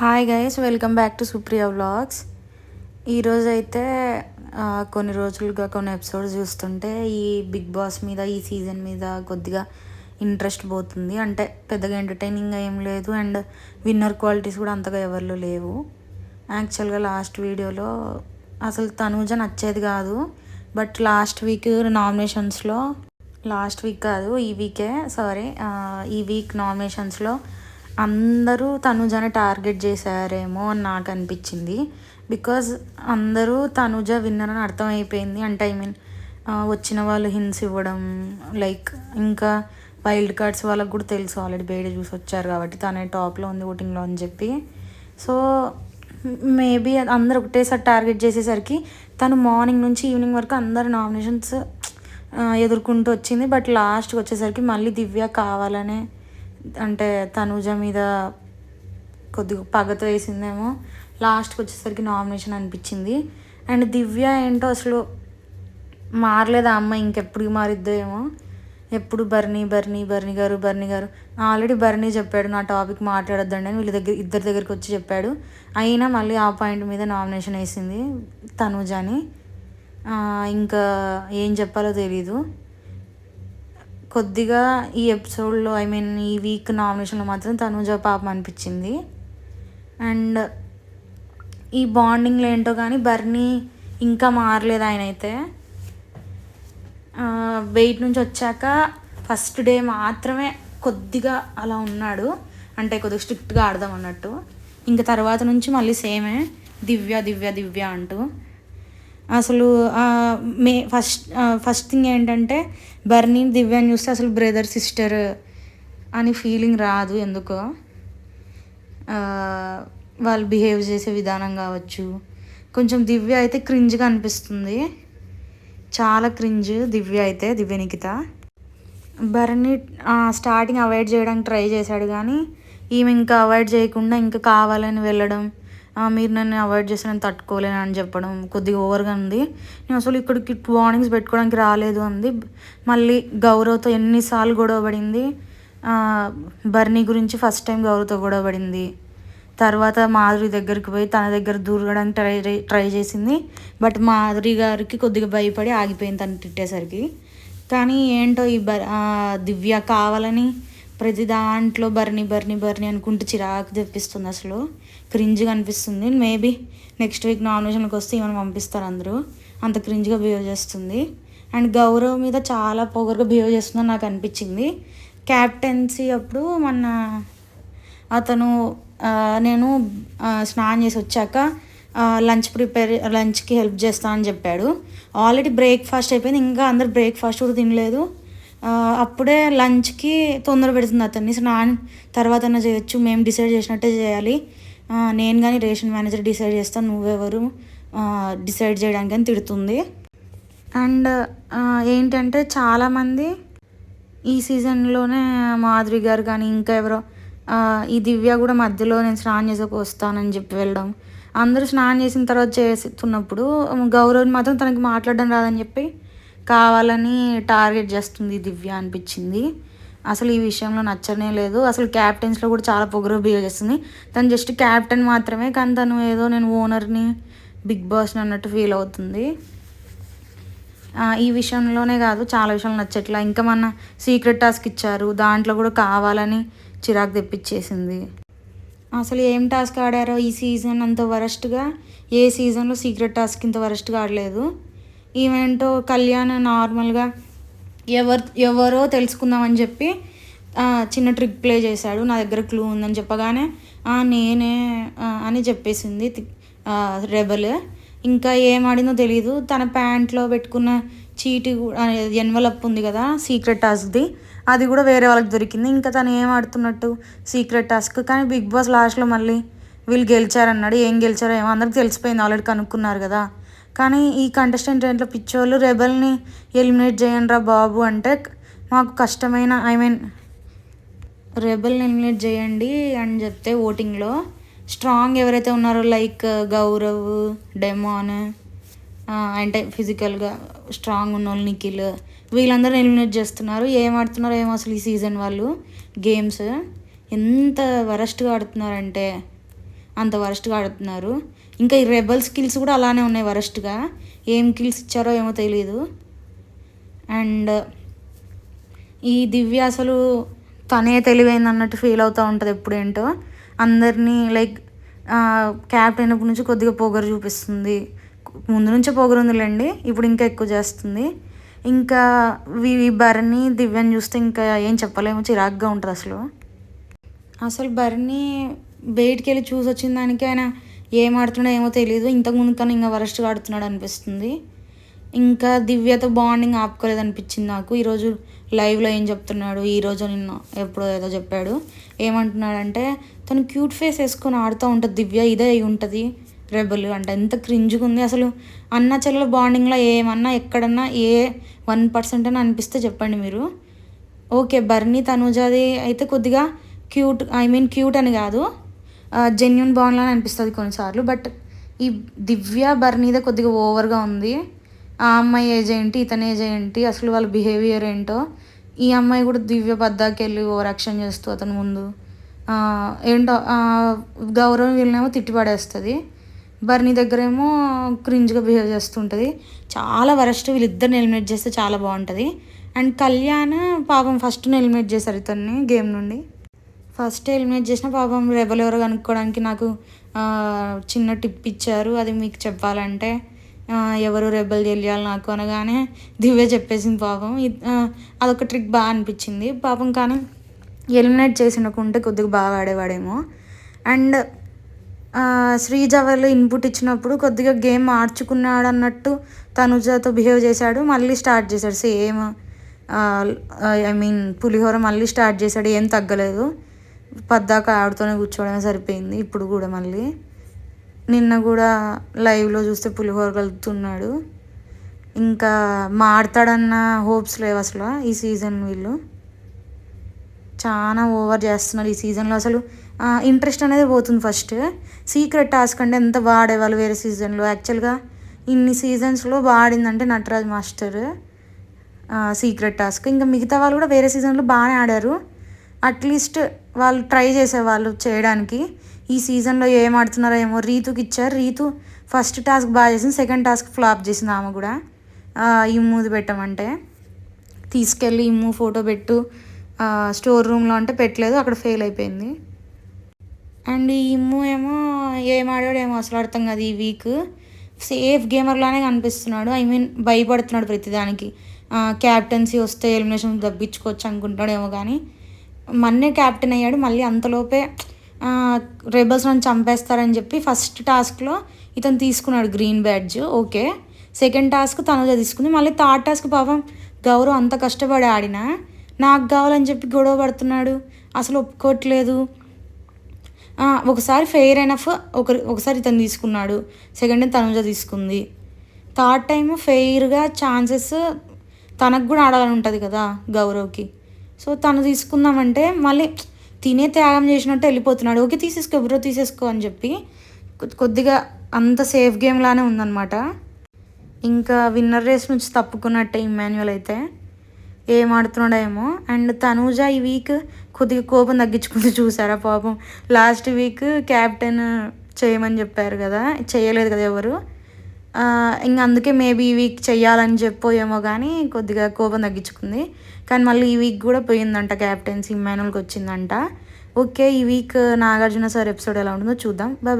Hi guys, welcome back to Supriya vlogs. ఈరోజైతే కొన్ని రోజులుగా కొన్ని ఎపిసోడ్స్ చూస్తుంటే ఈ బిగ్ బాస్ మీద, ఈ సీజన్ మీద కొద్దిగా ఇంట్రెస్ట్ పోతుంది. అంటే పెద్దగా ఎంటర్టైనింగ్గా ఏం లేదు, అండ్ విన్నర్ క్వాలిటీస్ కూడా అంతగా ఎవరిలో లేవు. యాక్చువల్గా లాస్ట్ వీడియోలో అసలు తనూజ నచ్చేది కాదు, బట్ లాస్ట్ వీక్ నామినేషన్స్లో అందరూ తనుజని టార్గెట్ చేశారేమో అని నాకు అనిపించింది. బికాజ్ అందరూ తనుజ విన్నర్ అని అర్థమైపోయింది. అంటే వచ్చిన వాళ్ళు హింట్స్ ఇవ్వడం, లైక్ ఇంకా వైల్డ్ కార్డ్స్ వాళ్ళకు కూడా తెలుసు, ఆల్రెడీ బయట చూసి వచ్చారు కాబట్టి తనే టాప్లో ఉంది ఓటింగ్లో అని చెప్పి. సో మేబీ అందరూ ఒకటేసారి టార్గెట్ చేసేసరికి తను మార్నింగ్ నుంచి ఈవినింగ్ వరకు అందరు నామినేషన్స్ ఎదుర్కొంటూ వచ్చింది. బట్ లాస్ట్కి వచ్చేసరికి మళ్ళీ దివ్య కావాలనే, అంటే తనూజ మీద కొద్దిగా పగతో వేసిందేమో, లాస్ట్కి వచ్చేసరికి నామినేషన్ అనిపించింది. అండ్ దివ్య ఏంటో అసలు మారలేదు ఆ అమ్మాయి, ఇంకెప్పుడు మారిద్దో ఏమో. ఎప్పుడు బర్నీ గారు ఆల్రెడీ బర్నీ చెప్పాడు నా టాపిక్ మాట్లాడొద్దండి అని, ఇద్దరి దగ్గరికి వచ్చి చెప్పాడు. అయినా మళ్ళీ ఆ పాయింట్ మీద నామినేషన్ వేసింది తనూజని. ఇంకా ఏం చెప్పాలో తెలీదు. కొద్దిగా ఈ ఎపిసోడ్లో ఈ వీక్ నామినేషన్లో మాత్రం తనూజ పాపం అనిపించింది. అండ్ ఈ బాండింగ్లో ఏంటో కానీ బర్నీ ఇంకా మారలేదు. ఆయన అయితే వెయిట్ నుంచి వచ్చాక ఫస్ట్ డే మాత్రమే కొద్దిగా అలా ఉన్నాడు, అంటే కొద్దిగా స్ట్రిక్ట్గా ఆడదాం అన్నట్టు. ఇంకా తర్వాత నుంచి మళ్ళీ సేమే దివ్య అంటూ. అసలు ఫస్ట్ థింగ్ ఏంటంటే బర్నీ దివ్యాని చూస్తే అసలు బ్రదర్ సిస్టర్ అని ఫీలింగ్ రాదు ఎందుకో. వాళ్ళు బిహేవ్ చేసే విధానం కావచ్చు, కొంచెం దివ్య అయితే క్రింజ్గా అనిపిస్తుంది, చాలా క్రింజ్ దివ్య నిఖిత. బర్నీ స్టార్టింగ్ అవాయిడ్ చేయడానికి ట్రై చేశాడు, కానీ ఈమె ఇంకా అవాయిడ్ చేయకుండా ఇంకా కావాలని వెళ్ళడం, మీరు నన్ను అవాయిడ్ చేస్తే నేను తట్టుకోలేను అని చెప్పడం కొద్దిగా ఓవర్గా ఉంది. నేను అసలు ఇక్కడికి వార్నింగ్స్ పెట్టుకోవడానికి రాలేదు అంది. మళ్ళీ గౌరవ్తో ఎన్నిసార్లు గొడవ పడింది. బర్నీ గురించి ఫస్ట్ టైం గౌరవ్తో గొడవ పడింది, తర్వాత మాధురి దగ్గరికి పోయి తన దగ్గర దూరడానికి ట్రై చేసింది. బట్ మాధురి గారికి కొద్దిగా భయపడి ఆగిపోయింది తను తిట్టేసరికి. కానీ ఏంటో ఈ దివ్య కావాలని ప్రతి దాంట్లో బర్నీ అనుకుంటూ చిరాకు తెప్పిస్తుంది, అసలు క్రింజ్గా అనిపిస్తుంది. మేబీ నెక్స్ట్ వీక్ నామినేషన్కి వస్తే ఏమైనా పంపిస్తారు అందరూ, అంత క్రింజ్గా బిహేవ్ చేస్తుంది. అండ్ గౌరవ్ మీద చాలా పొగరుగా బిహేవ్ చేస్తుందని నాకు అనిపించింది. క్యాప్టెన్సీ అప్పుడు అతను నేను స్నానం చేసి వచ్చాక లంచ్కి హెల్ప్ చేస్తాను అని చెప్పాడు. ఆల్రెడీ బ్రేక్ఫాస్ట్ అయిపోయింది, ఇంకా అందరు బ్రేక్ఫాస్ట్ కూడా తినలేదు. అప్పుడే లంచ్కి తొందర పెడుతుంది అతన్ని. స్నానం తర్వాత చేయొచ్చు, మేము డిసైడ్ చేసినట్టే చేయాలి, నేను కానీ రేషన్ మేనేజర్ డిసైడ్ చేస్తాను, నువ్వెవరు డిసైడ్ చేయడానికి అని తిడుతుంది. అండ్ ఏంటంటే చాలామంది ఈ సీజన్లోనే మాధురి గారు కానీ ఇంకా ఎవరో, ఈ దివ్య కూడా మధ్యలో నేను స్నానం చేసాక వస్తానని చెప్పి వెళ్ళడం, అందరూ స్నానం చేసిన తర్వాత చేస్తున్నప్పుడు గౌరవ్ని మాత్రం తనకి మాట్లాడడం రాదని చెప్పి కావాలని టార్గెట్ చేస్తుంది దివ్య అనిపించింది. అసలు ఈ విషయంలో నచ్చనే లేదు. అసలు క్యాప్టెన్స్లో కూడా చాలా పొగరు బిహేవ్ చేస్తుంది. తను జస్ట్ క్యాప్టెన్ మాత్రమే, కానీ తను ఏదో నేను ఓనర్ని, బిగ్ బాస్ని అన్నట్టు ఫీల్ అవుతుంది. ఈ విషయంలోనే కాదు చాలా విషయాలు నచ్చట్లా. ఇంకా మన సీక్రెట్ టాస్క్ ఇచ్చారు, దాంట్లో కూడా కావాలని చిరాకు తెప్పించేసింది. అసలు ఏం టాస్క్ ఆడారో ఈ సీజన్ అంత వరస్ట్గా ఏ సీజన్లో సీక్రెట్ టాస్క్ ఇంత వరస్ట్గా ఆడలేదు. ఈవెంటో కళ్యాణ్ నార్మల్గా ఎవరో తెలుసుకుందామని చెప్పి చిన్న ట్రిక్ ప్లే చేశాడు, నా దగ్గర క్లూ ఉందని చెప్పగానే నేనే అని చెప్పేసింది రెబల్. ఇంకా ఏం ఆడిందో తెలీదు. తన ప్యాంట్లో పెట్టుకున్న చీటి ఎన్వలప్ ఉంది కదా సీక్రెట్ టాస్క్ది, అది కూడా వేరే వాళ్ళకి దొరికింది. ఇంకా తను ఏం ఆడుతున్నట్టు సీక్రెట్ టాస్క్. కానీ బిగ్ బాస్ లాస్ట్లో మళ్ళీ వీళ్ళు గెలిచారన్నాడు. ఏం గెలిచారో ఏమో అందరికి తెలిసిపోయింది, ఆల్రెడీ కనుక్కున్నారు కదా. కానీ ఈ కంటెస్టెంట్ ఏంట్లో పిచ్చోళ్ళు రెబల్ని ఎలిమినేట్ చేయండి రా బాబు అంటే, మాకు కష్టమైన రెబల్ని ఎలిమినేట్ చేయండి అని చెప్తే ఓటింగ్లో స్ట్రాంగ్ ఎవరైతే ఉన్నారో లైక్ గౌరవ్, డెమాన్, అంటే ఫిజికల్గా స్ట్రాంగ్ ఉన్న వాళ్ళు నిఖిల్, వీళ్ళందరూ ఎలిమినేట్ చేస్తున్నారు. ఏం ఆడుతున్నారో ఏమో అసలు ఈ సీజన్ వాళ్ళు గేమ్స్ ఎంత వరస్ట్గా ఆడుతున్నారంటే అంత వరస్ట్గా ఆడుతున్నారు. ఇంకా ఈ రెబల్ స్కిల్స్ కూడా అలానే ఉన్నాయి వరస్ట్గా. ఏం కిల్స్ ఇచ్చారో ఏమో తెలియదు. అండ్ ఈ దివ్య అసలు తనే తెలివైంది అన్నట్టు ఫీల్ అవుతూ ఉంటుంది ఎప్పుడేంటో. అందరినీ లైక్ క్యాప్టెన్ అయినప్పటి నుంచి కొద్దిగా పొగరు చూపిస్తుంది. ముందు నుంచే పొగరు ఉందిలేండి, ఇప్పుడు ఇంకా ఎక్కువ చేస్తుంది. ఇంకా బర్నీ దివ్యని చూస్తే ఇంకా ఏం చెప్పలేము, చిరాగ్గా ఉంటుంది అసలు బర్నీ బయటికి వెళ్ళి చూసి వచ్చిన దానికి ఆయన ఏం ఆడుతున్నాడో ఏమో తెలియదు. ఇంతకుముందు కన్నా ఇంకా వరస్ట్గా ఆడుతున్నాడు అనిపిస్తుంది. ఇంకా దివ్యతో బాండింగ్ ఆపుకోలేదు అనిపించింది నాకు. ఈరోజు లైవ్లో ఏం చెప్తున్నాడు, ఈరోజు నిన్న ఎప్పుడో ఏదో చెప్పాడు. ఏమంటున్నాడంటే తను క్యూట్ ఫేస్ వేసుకొని ఆడుతూ ఉంటుంది దివ్య, ఇదే అయి ఉంటుంది రెబల్ అంటే. ఎంత క్రింజ్గా ఉంది అసలు. అన్న చెల్లెల బాండింగ్లో ఏమన్నా ఎక్కడన్నా 1% అని అనిపిస్తే చెప్పండి మీరు. ఓకే బర్నీ తనుజాది అయితే కొద్దిగా క్యూట్ అని కాదు, జెన్యున్ బాండ్లా అనిపిస్తుంది కొన్నిసార్లు. బట్ ఈ దివ్య బర్నీదే కొద్దిగా ఓవర్గా ఉంది. ఆ అమ్మాయి ఏజ్ ఏంటి, ఇతని ఏజ్ ఏంటి, అసలు వాళ్ళ బిహేవియర్ ఏంటో. ఈ అమ్మాయి కూడా దివ్య బద్దాకి వెళ్ళి ఓవర్ యాక్షన్ చేస్తూ అతను ముందు ఏంటో గౌరవం వీళ్ళనేమో తిట్టిపడేస్తుంది. బర్నీ దగ్గర ఏమో క్రింజ్గా బిహేవ్ చేస్తుంటుంది. చాలా వరస్ట్. వీళ్ళిద్దరిని ఎలిమినేట్ చేస్తే చాలా బాగుంటుంది. అండ్ కళ్యాణ్ పాపం ఫస్ట్ ఎలిమినేట్ చేశారు ఇతన్ని గేమ్ నుండి. ఫస్ట్ ఎలిమినేట్ చేసిన పాపం రెబల్ ఎవరో కనుక్కోవడానికి నాకు చిన్న టిప్ ఇచ్చారు. అది మీకు చెప్పాలంటే ఎవరు రెబల్ తెలియాలి నాకు అనగానే దివ్య చెప్పేసింది పాపం. అదొక ట్రిక్ బాగా అనిపించింది పాపం. కానీ ఎలిమినేట్ చేసినకుంటే కొద్దిగా బాగా ఆడేవాడేమో. అండ్ శ్రీజ వాళ్ళు ఇన్పుట్ ఇచ్చినప్పుడు కొద్దిగా గేమ్ మార్చుకున్నాడు అన్నట్టు తనుజతో బిహేవ్ చేశాడు. మళ్ళీ స్టార్ట్ చేశాడు సేమ్. పులిహోర మళ్ళీ స్టార్ట్ చేశాడు. ఏం తగ్గలేదు. పద్దాక ఆడుతూనే కూర్చోవడమే సరిపోయింది. ఇప్పుడు కూడా మళ్ళీ నిన్న కూడా లైవ్లో చూస్తే పులిహోర కలుపుతున్నాడు. ఇంకా మాడతాడన్న హోప్స్ లేవు అసలు ఈ సీజన్. వీళ్ళు చాలా ఓవర్ చేస్తున్నారు ఈ సీజన్లో. అసలు ఇంట్రెస్ట్ అనేది పోతుంది. ఫస్ట్ సీక్రెట్ టాస్క్ అంటే ఎంత బాగా ఆడేవాళ్ళు వేరే సీజన్లో. యాక్చువల్గా ఇన్ని సీజన్స్లో బాగా ఆడిందంటే నటరాజ్ మాస్టర్ సీక్రెట్ టాస్క్. ఇంకా మిగతా వాళ్ళు కూడా వేరే సీజన్లో బాగానే ఆడారు. అట్లీస్ట్ వాళ్ళు ట్రై చేసేవాళ్ళు చేయడానికి. ఈ సీజన్లో ఏం ఆడుతున్నారో ఏమో. రీతుకి ఇచ్చారు. రీతు ఫస్ట్ టాస్క్ బాగా చేసింది, సెకండ్ టాస్క్ ఫ్లాప్ చేసింది. ఆమె కూడా ఇమ్ముది పెట్టమంటే తీసుకెళ్ళి ఇమ్ము ఫోటో పెట్టు స్టోర్ రూమ్లో అంటే పెట్టలేదు, అక్కడ ఫెయిల్ అయిపోయింది. అండ్ ఈ ఇమ్ము ఏమో ఏం ఆడాడు ఏమో అసలు అర్థం కాదు. ఈ వీక్ సేఫ్ గేమర్లానే కనిపిస్తున్నాడు. భయపడుతున్నాడు ప్రతిదానికి. క్యాప్టెన్సీ వస్తే ఎలిమినేషన్ దబ్బించుకోవచ్చు అనుకుంటాడేమో. కానీ మొన్నే క్యాప్టెన్ అయ్యాడు. మళ్ళీ అంతలోపే రెబల్స్ నన్ను చంపేస్తారని చెప్పి ఫస్ట్ టాస్క్లో ఇతను తీసుకున్నాడు green badge. Okay, second task Tanuja తీసుకుంది. మళ్ళీ థర్డ్ టాస్క్ పాపం గౌరవ్ అంత కష్టపడి ఆడినా నాకు కావాలని చెప్పి గొడవ పడుతున్నాడు. అసలు ఒప్పుకోవట్లేదు. ఒకసారి ఫెయిర్ ఎనఫ్ ఒకసారి ఇతను తీసుకున్నాడు, సెకండ్ టైం తనుజ తీసుకుంది. థర్డ్ టైం ఫెయిర్గా ఛాన్సెస్ తనకు కూడా ఆడాలని ఉంటుంది కదా గౌరవ్కి. సో తను తీసుకుందామంటే మళ్ళీ తినే త్యాగం చేసినట్టు వెళ్ళిపోతున్నాడు. ఓకే తీసేసుకో బ్రో తీసేసుకో అని చెప్పి కొద్దిగా అంత సేఫ్ గేమ్ లానే ఉందన్నమాట. ఇంకా విన్నర్ రేస్ నుంచి తప్పుకున్నట్టే ఇమ్మాన్యువల్ అయితే. ఏం ఆడుతున్నాడేమో. అండ్ తనూజ ఈ వీక్ కొద్దిగా కోపం తగ్గించుకుంటూ చూసారా పాపం. లాస్ట్ వీక్ క్యాప్టెన్ చేయమని చెప్పారు కదా, చేయలేదు కదా ఎవరు. ఇంకా అందుకే మేబీ ఈ వీక్ చెయ్యాలని చెప్పోయేమో కానీ కొద్దిగా కోపం తగ్గించుకుంది. కానీ మళ్ళీ ఈ వీక్ కూడా పోయిందంట క్యాప్టెన్సీ, ఇమ్మాన్యువల్కి వచ్చిందంట. ఓకే, ఈ వీక్ నాగార్జున సార్ ఎపిసోడ్ ఎలా ఉంటుందో చూద్దాం. బాయ్.